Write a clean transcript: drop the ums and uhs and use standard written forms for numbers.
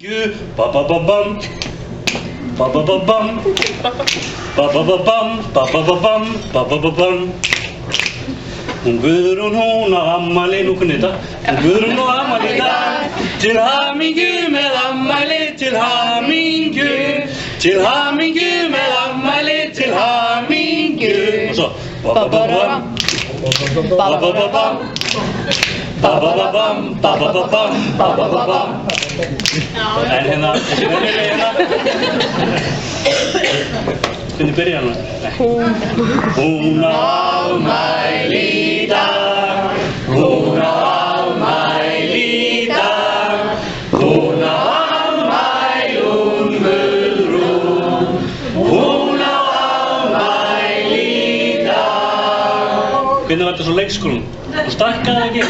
Ba-ba-ba-bum. Ba-ba-ba-bum. Ba-ba-ba-bum. Ba-ba-ba-bum. Ba-ba-ba-bum. Hún Guðrún hún á afmæli, nú kunni þetta. Hún Guðrún á afmæli í dag. Til hamingju með afmæli, til hamingju. Til hamingju með afmæli, til hamingju. Og svo ba-ba-ba-bum. Ba-ba-ba-bum. Ba-ba-ba-bum. Ba-ba-ba-bum. Ba-ba-ba-bum. En hérna, þessi venjuleg hérna. Hvernig byrja hana? Hún á afmæli í dag. Hún á afmæli í dag. Hún á afmæli Guðrún. Hún á afmæli í dag. Hvernig var þetta svo leikskólinn? Þú stækkaði ekki?